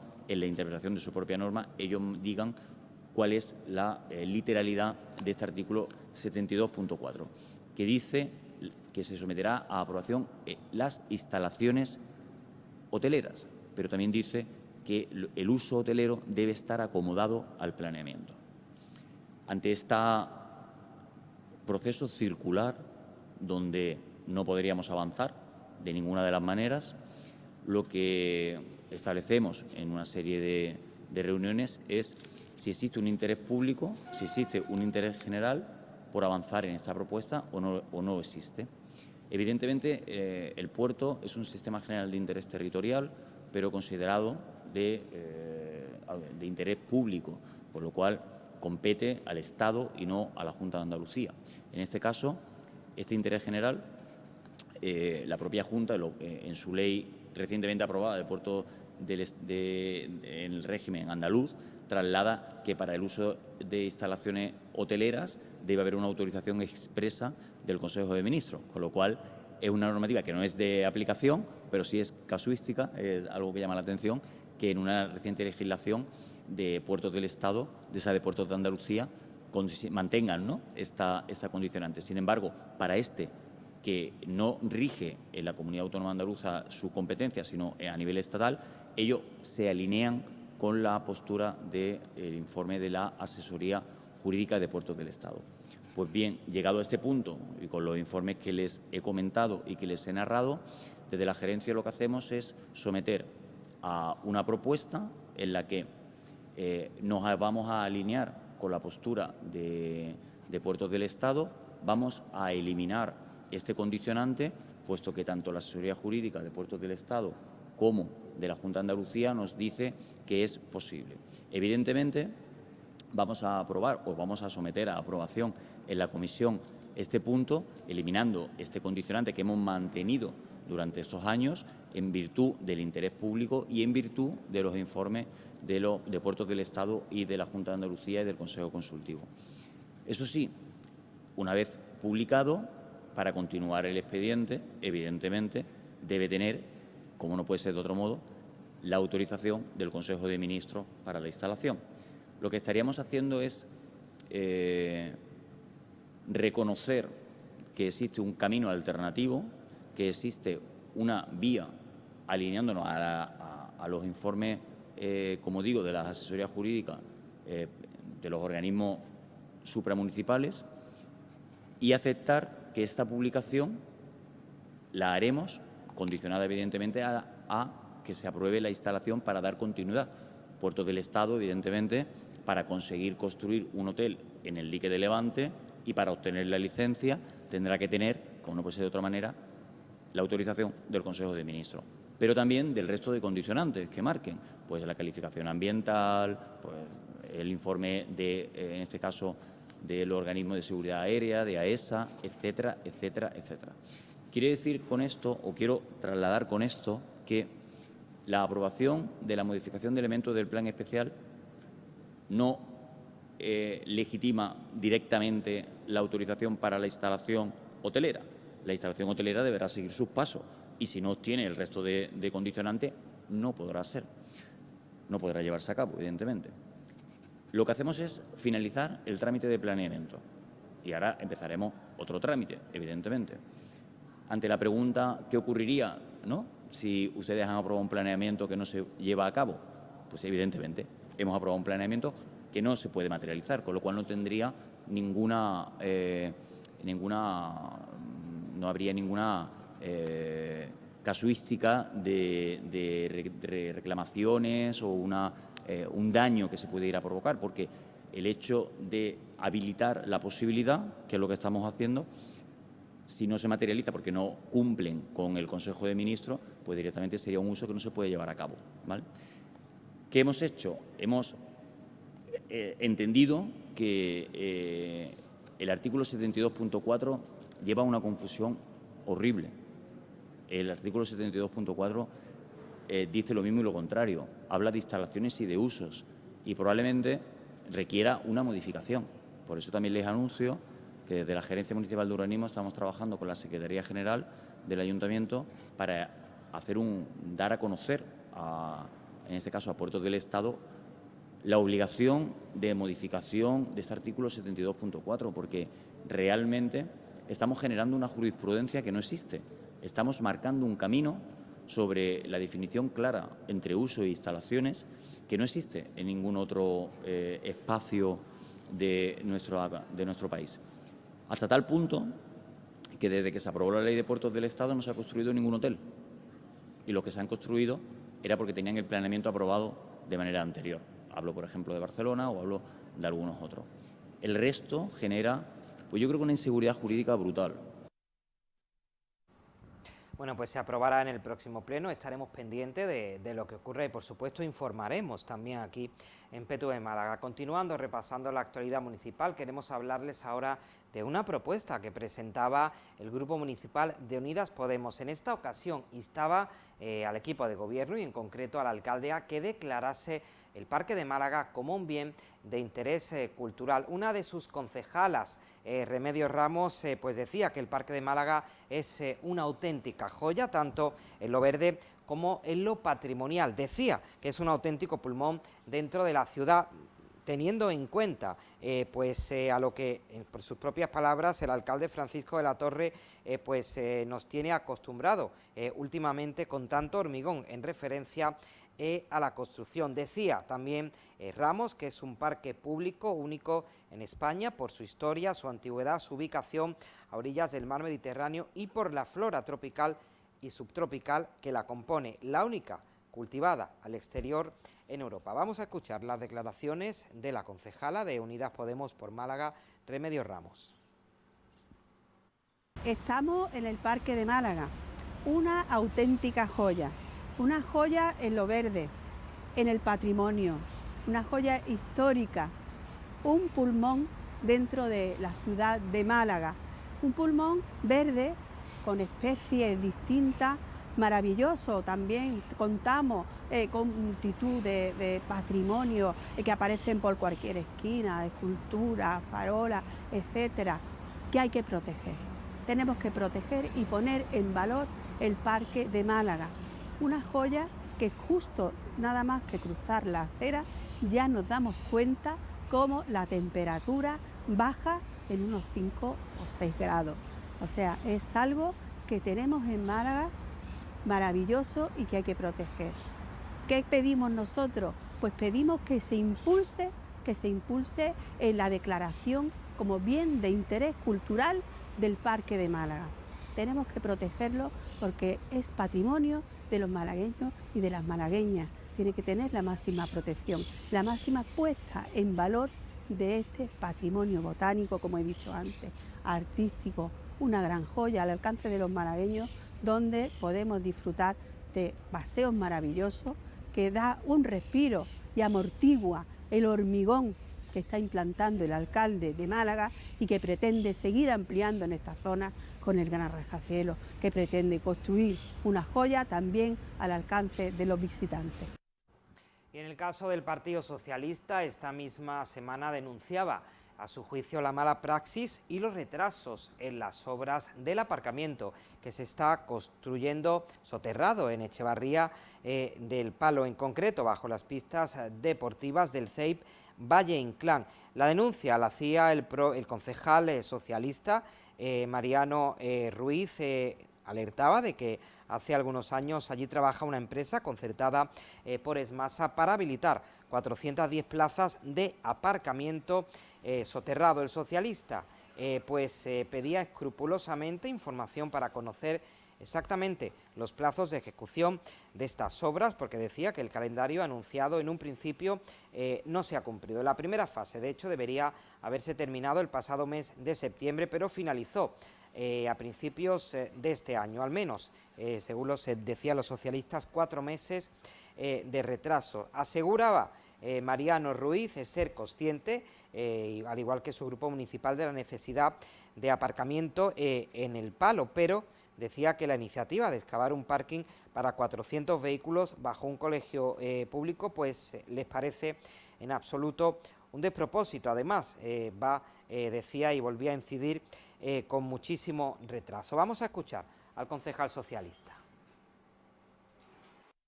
ellos digan cuál es la literalidad de este artículo 72.4, que dice que se someterá a aprobación las instalaciones hoteleras, pero también dice que el uso hotelero debe estar acomodado al planeamiento. Ante este proceso circular, donde no podríamos avanzar de ninguna de las maneras, lo que establecemos en una serie de reuniones es si existe un interés público, si existe un interés general por avanzar en esta propuesta o no existe. Evidentemente, el puerto es un sistema general de interés territorial, pero considerado de interés público, por lo cual compete al Estado y no a la Junta de Andalucía. En este caso, este interés general, la propia Junta, en su ley recientemente aprobada de puerto en el régimen andaluz, traslada que para el uso de instalaciones hoteleras debe haber una autorización expresa del Consejo de Ministros, con lo cual es una normativa que no es de aplicación, pero sí es casuística, es algo que llama la atención, que en una reciente legislación de puertos del Estado, de puertos de Andalucía, mantengan, ¿no?, esta condicionante. Sin embargo, para que no rige en la Comunidad Autónoma Andaluza su competencia, sino a nivel estatal, ellos se alinean con la postura del informe de la Asesoría Jurídica de Puertos del Estado. Pues bien, llegado a este punto y con los informes que les he comentado y que les he narrado, desde la gerencia lo que hacemos es someter a una propuesta en la que nos vamos a alinear con la postura de Puertos del Estado, vamos a eliminar este condicionante, puesto que tanto la Asesoría Jurídica de Puertos del Estado como de la Junta de Andalucía nos dice que es posible. Evidentemente, vamos a aprobar o vamos a someter a aprobación en la comisión este punto, eliminando este condicionante que hemos mantenido durante estos años en virtud del interés público y en virtud de los informes de Puertos del Estado y de la Junta de Andalucía y del Consejo Consultivo. Eso sí, una vez publicado, para continuar el expediente, evidentemente, debe tener, como no puede ser de otro modo, la autorización del Consejo de Ministros para la instalación. Lo que estaríamos haciendo es reconocer que existe un camino alternativo, que existe una vía alineándonos a los informes, como digo, de las asesorías jurídicas de los organismos supramunicipales y aceptar que esta publicación la haremos condicionada, evidentemente, a que se apruebe la instalación para dar continuidad. Puertos del Estado, evidentemente, para conseguir construir un hotel en el dique de Levante y para obtener la licencia tendrá que tener, como no puede ser de otra manera, la autorización del Consejo de Ministros, pero también del resto de condicionantes que marquen, pues la calificación ambiental, pues el informe en este caso, del organismo de seguridad aérea, de AESA, etcétera, etcétera, etcétera. Quiero decir con esto, o quiero trasladar con esto, que la aprobación de la modificación de elementos del plan especial no legitima directamente la autorización para la instalación hotelera. La instalación hotelera deberá seguir sus pasos y si no obtiene el resto de condicionantes, no podrá llevarse a cabo, evidentemente. Lo que hacemos es finalizar el trámite de planeamiento y ahora empezaremos otro trámite, evidentemente. Ante la pregunta, ¿qué ocurriría, ¿no?, si ustedes han aprobado un planeamiento que no se lleva a cabo? Pues evidentemente hemos aprobado un planeamiento que no se puede materializar, con lo cual no tendría no habría ninguna casuística de reclamaciones o un daño que se puede ir a provocar, porque el hecho de habilitar la posibilidad, que es lo que estamos haciendo, si no se materializa porque no cumplen con el Consejo de Ministros, pues directamente sería un uso que no se puede llevar a cabo, ¿vale? ¿Qué hemos hecho? Hemos entendido que el artículo 72.4 lleva una confusión horrible. El artículo 72.4 dice lo mismo y lo contrario, habla de instalaciones y de usos y probablemente requiera una modificación. Por eso también les anuncio que desde la Gerencia Municipal de Urbanismo estamos trabajando con la Secretaría General del Ayuntamiento para dar a conocer, en este caso a Puertos del Estado, la obligación de modificación de este artículo 72.4, porque realmente estamos generando una jurisprudencia que no existe. Estamos marcando un camino sobre la definición clara entre uso e instalaciones que no existe en ningún otro espacio de nuestro país. Hasta tal punto que desde que se aprobó la Ley de Puertos del Estado no se ha construido ningún hotel. Y los que se han construido era porque tenían el planeamiento aprobado de manera anterior. Hablo, por ejemplo, de Barcelona o hablo de algunos otros. El resto genera, pues yo creo que una inseguridad jurídica brutal. Bueno, pues se aprobará en el próximo pleno, estaremos pendientes de lo que ocurre y, por supuesto, informaremos también aquí en PTV Málaga. Continuando, repasando la actualidad municipal, queremos hablarles ahora de una propuesta que presentaba el Grupo Municipal de Unidas Podemos. En esta ocasión instaba al equipo de gobierno y en concreto al alcalde a que declarase el Parque de Málaga como un bien de interés cultural. Una de sus concejalas, Remedios Ramos, pues decía que el Parque de Málaga es una auténtica joya, tanto en lo verde como en lo patrimonial. Decía que es un auténtico pulmón dentro de la ciudad, teniendo en cuenta a lo que, por sus propias palabras, el alcalde Francisco de la Torre nos tiene acostumbrado últimamente con tanto hormigón, en referencia a la construcción. Decía también Ramos que es un parque público único en España por su historia, su antigüedad, su ubicación a orillas del mar Mediterráneo y por la flora tropical y subtropical que la compone, la única cultivada al exterior en Europa. Vamos a escuchar las declaraciones de la concejala de Unidas Podemos por Málaga, Remedios Ramos. Estamos en el Parque de Málaga, una auténtica joya. Una joya en lo verde, en el patrimonio, una joya histórica, un pulmón dentro de la ciudad de Málaga, un pulmón verde con especies distintas, maravilloso también. Contamos con multitud de patrimonio que aparecen por cualquier esquina, de esculturas, farolas, etcétera, que hay que proteger. Tenemos que proteger y poner en valor el Parque de Málaga. Una joya que justo nada más que cruzar la acera ya nos damos cuenta cómo la temperatura baja en unos 5 o 6 grados. O sea, es algo que tenemos en Málaga maravilloso y que hay que proteger. ¿Qué pedimos nosotros? Pues pedimos que se impulse en la declaración como bien de interés cultural del Parque de Málaga. Tenemos que protegerlo porque es patrimonio de los malagueños y de las malagueñas. Tiene que tener la máxima protección, la máxima puesta en valor de este patrimonio botánico, como he dicho antes, artístico, una gran joya al alcance de los malagueños, donde podemos disfrutar de paseos maravillosos que da un respiro y amortigua el hormigón que está implantando el alcalde de Málaga y que pretende seguir ampliando en esta zona con el gran rascacielos, que pretende construir una joya también al alcance de los visitantes. Y en el caso del Partido Socialista, esta misma semana denunciaba a su juicio la mala praxis y los retrasos en las obras del aparcamiento que se está construyendo soterrado en Echevarría del Palo, en concreto bajo las pistas deportivas del CEIP Valle Inclán. La denuncia la hacía el concejal socialista Mariano Ruiz. Alertaba de que hace algunos años allí trabaja una empresa concertada por Esmasa para habilitar 410 plazas de aparcamiento soterrado. El socialista pedía escrupulosamente información para conocer exactamente los plazos de ejecución de estas obras, porque decía que el calendario anunciado en un principio no se ha cumplido. La primera fase, de hecho, debería haberse terminado el pasado mes de septiembre, pero finalizó a principios de este año, al menos, según decían los socialistas, 4 meses de retraso. Aseguraba Mariano Ruiz es ser consciente, al igual que su grupo municipal, de la necesidad de aparcamiento en el Palo, pero decía que la iniciativa de excavar un parking para 400 vehículos bajo un colegio público pues les parece en absoluto un despropósito. Además, decía y volvía a incidir con muchísimo retraso. Vamos a escuchar al concejal socialista.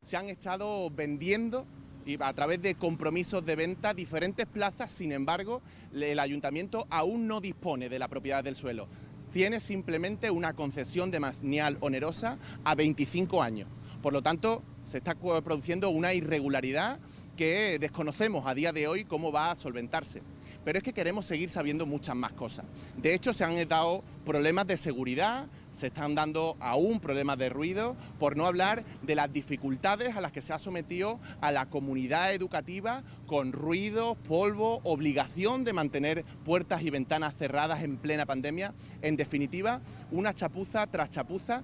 Se han estado vendiendo y a través de compromisos de venta diferentes plazas, sin embargo, el ayuntamiento aún no dispone de la propiedad del suelo. Tiene simplemente una concesión demanial onerosa a 25 años. Por lo tanto, se está produciendo una irregularidad que desconocemos a día de hoy cómo va a solventarse. Pero es que queremos seguir sabiendo muchas más cosas. De hecho, se han dado problemas de seguridad, se están dando aún problemas de ruido, por no hablar de las dificultades a las que se ha sometido a la comunidad educativa con ruido, polvo, obligación de mantener puertas y ventanas cerradas en plena pandemia. En definitiva, una chapuza tras chapuza,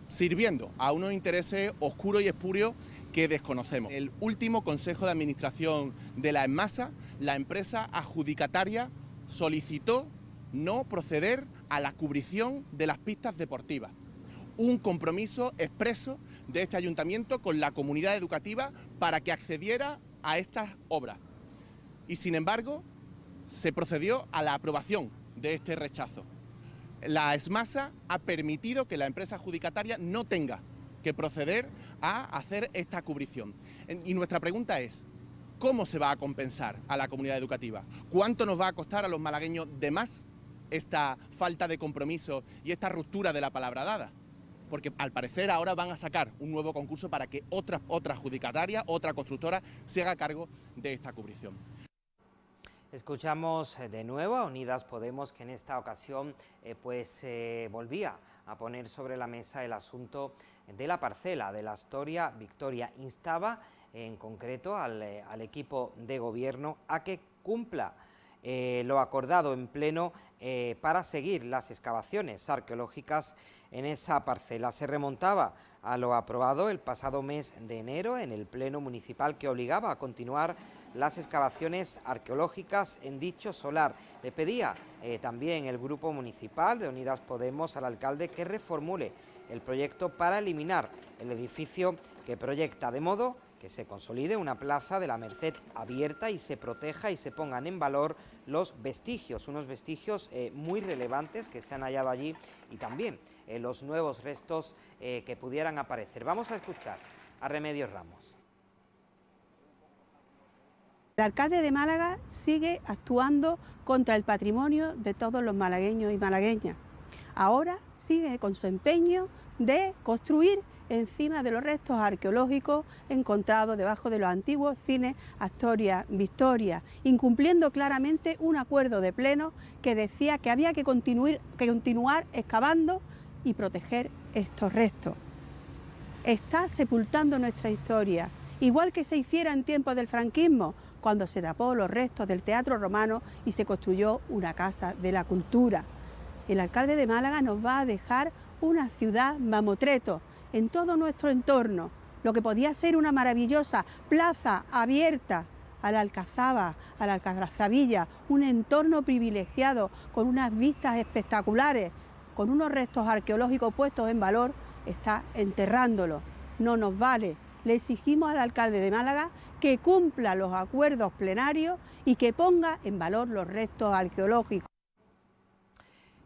sirviendo a unos intereses oscuros y espurios que desconocemos. El último Consejo de Administración de la ESMASA, la empresa adjudicataria solicitó no proceder a la cubrición de las pistas deportivas. Un compromiso expreso de este ayuntamiento con la comunidad educativa para que accediera a estas obras. Y sin embargo, se procedió a la aprobación de este rechazo. La ESMASA ha permitido que la empresa adjudicataria no tenga que proceder a hacer esta cubrición. Y nuestra pregunta es, ¿cómo se va a compensar a la comunidad educativa? ¿Cuánto nos va a costar a los malagueños de más esta falta de compromiso y esta ruptura de la palabra dada? Porque al parecer ahora van a sacar un nuevo concurso para que otra adjudicataria, otra constructora, se haga cargo de esta cubrición. Escuchamos de nuevo a Unidas Podemos, que en esta ocasión volvía a poner sobre la mesa el asunto de la parcela de la Astoria Victoria. Instaba en concreto al equipo de gobierno a que cumpla lo acordado en pleno para seguir las excavaciones arqueológicas en esa parcela. Se remontaba a lo aprobado el pasado mes de enero en el pleno municipal, que obligaba a continuar las excavaciones arqueológicas en dicho solar. Le pedía también el grupo municipal de Unidas Podemos al alcalde que reformule el proyecto para eliminar el edificio que proyecta, de modo que se consolide una plaza de la Merced abierta y se proteja y se pongan en valor los vestigios, unos vestigios muy relevantes que se han hallado allí, y también los nuevos restos que pudieran aparecer. Vamos a escuchar a Remedios Ramos. El alcalde de Málaga sigue actuando contra el patrimonio de todos los malagueños y malagueñas. Ahora sigue con su empeño de construir encima de los restos arqueológicos encontrados debajo de los antiguos cines Astoria Victoria, incumpliendo claramente un acuerdo de pleno que decía que había que continuar excavando y proteger estos restos. Está sepultando nuestra historia, igual que se hiciera en tiempos del franquismo, cuando se tapó los restos del Teatro Romano y se construyó una Casa de la Cultura. El alcalde de Málaga nos va a dejar una ciudad mamotreto en todo nuestro entorno, lo que podía ser una maravillosa plaza abierta a la Alcazaba, a la Alcazabilla, un entorno privilegiado con unas vistas espectaculares, con unos restos arqueológicos puestos en valor, está enterrándolo. No nos vale. Le exigimos al alcalde de Málaga que cumpla los acuerdos plenarios y que ponga en valor los restos arqueológicos.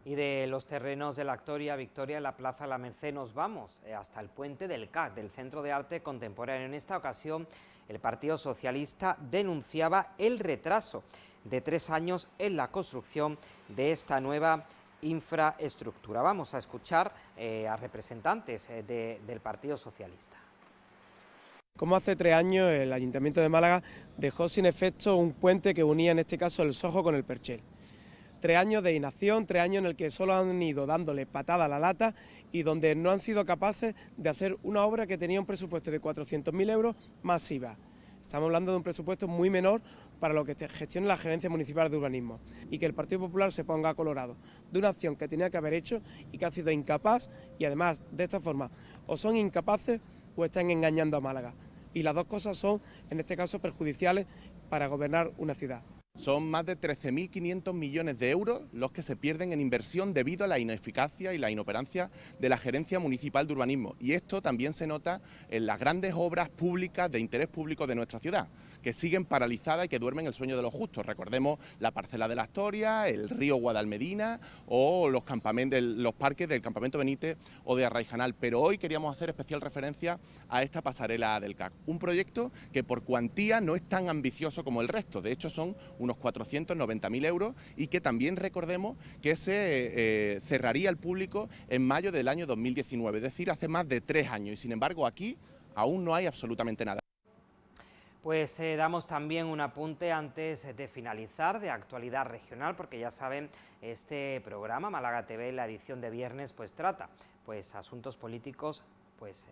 Y de los terrenos de la Astoria Victoria en la Plaza La Merced nos vamos hasta el puente del CAC, del Centro de Arte Contemporáneo. En esta ocasión el Partido Socialista denunciaba el retraso de 3 años en la construcción de esta nueva infraestructura. Vamos a escuchar a representantes del Partido Socialista. Como hace 3 años el Ayuntamiento de Málaga dejó sin efecto un puente que unía en este caso el Sojo con el Perchel. 3 años de inacción, 3 años en el que solo han ido dándole patada a la lata y donde no han sido capaces de hacer una obra que tenía un presupuesto de 400.000 euros masiva. Estamos hablando de un presupuesto muy menor para lo que gestiona la Gerencia Municipal de Urbanismo, y que el Partido Popular se ponga colorado de una acción que tenía que haber hecho y que ha sido incapaz, y además de esta forma o son incapaces o están engañando a Málaga. Y las dos cosas son, en este caso, perjudiciales para gobernar una ciudad. Son más de 13.500 millones de euros los que se pierden en inversión debido a la ineficacia y la inoperancia de la Gerencia Municipal de Urbanismo. Y esto también se nota en las grandes obras públicas de interés público de nuestra ciudad, que siguen paralizadas y que duermen el sueño de los justos. Recordemos la parcela de la Astoria, el río Guadalmedina o los parques del Campamento Benítez o de Arraijanal. Pero hoy queríamos hacer especial referencia a esta pasarela del CAC, un proyecto que por cuantía no es tan ambicioso como el resto. De hecho, son unos 490.000 euros y que también recordemos que se cerraría al público en mayo del año 2019, es decir, hace más de 3 años. Y sin embargo aquí aún no hay absolutamente nada. Pues damos también un apunte antes de finalizar de actualidad regional, porque ya saben, este programa Málaga TV, la edición de viernes, pues trata asuntos políticos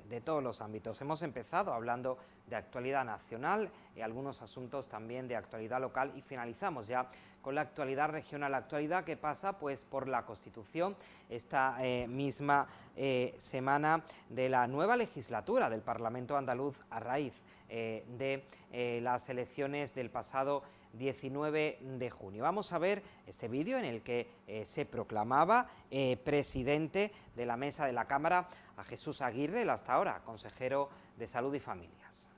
de todos los ámbitos. Hemos empezado hablando de actualidad nacional y algunos asuntos también de actualidad local y finalizamos ya con la actualidad regional, la actualidad que pasa por la Constitución esta misma semana de la nueva legislatura del Parlamento andaluz a raíz de las elecciones del pasado 19 de junio. Vamos a ver este vídeo en el que se proclamaba presidente de la mesa de la Cámara a Jesús Aguirre, el hasta ahora consejero de Salud y Familias.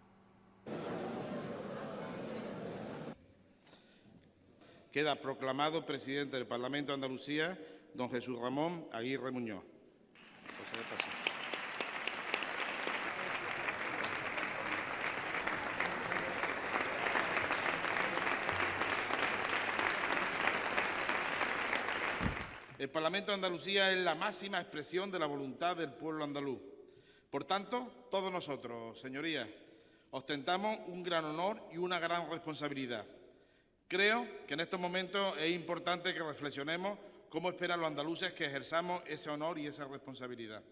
Queda proclamado presidente del Parlamento de Andalucía, don Jesús Ramón Aguirre Muñoz. El Parlamento de Andalucía es la máxima expresión de la voluntad del pueblo andaluz. Por tanto, todos nosotros, señorías, ostentamos un gran honor y una gran responsabilidad. Creo que en estos momentos es importante que reflexionemos cómo esperan los andaluces que ejerzamos ese honor y esa responsabilidad.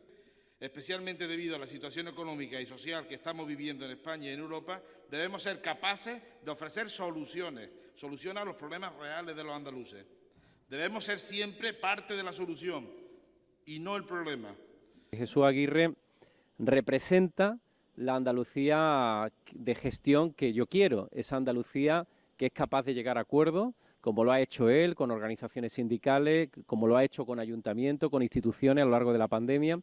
Especialmente debido a la situación económica y social que estamos viviendo en España y en Europa, debemos ser capaces de ofrecer soluciones a los problemas reales de los andaluces. Debemos ser siempre parte de la solución y no el problema. Jesús Aguirre representa la Andalucía de gestión que yo quiero, esa Andalucía que es capaz de llegar a acuerdos, como lo ha hecho él, con organizaciones sindicales, como lo ha hecho con ayuntamientos, con instituciones a lo largo de la pandemia,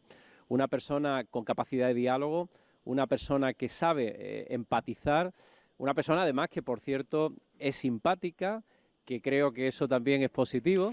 una persona con capacidad de diálogo, una persona que sabe empatizar, una persona además que, por cierto, es simpática, que creo que eso también es positivo.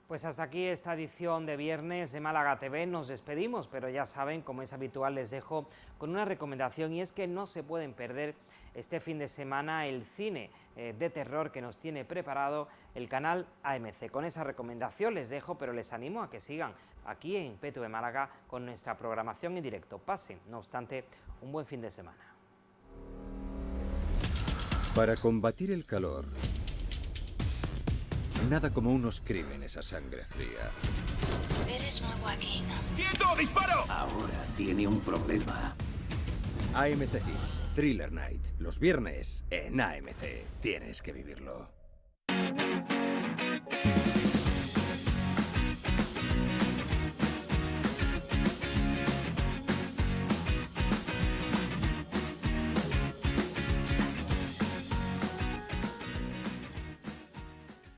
Pues hasta aquí esta edición de viernes de Málaga TV. Nos despedimos, pero ya saben, como es habitual, les dejo con una recomendación y es que no se pueden perder este fin de semana el cine de terror que nos tiene preparado el canal AMC. Con esa recomendación les dejo, pero les animo a que sigan aquí en PTV Málaga con nuestra programación en directo. Pasen, no obstante, un buen fin de semana. Para combatir el calor, nada como unos crímenes a sangre fría. Eres nuevo aquí, ¿no? ¡Quieto! ¡Disparo! Ahora tiene un problema. AMC Hits, Thriller Night. Los viernes en AMC. Tienes que vivirlo.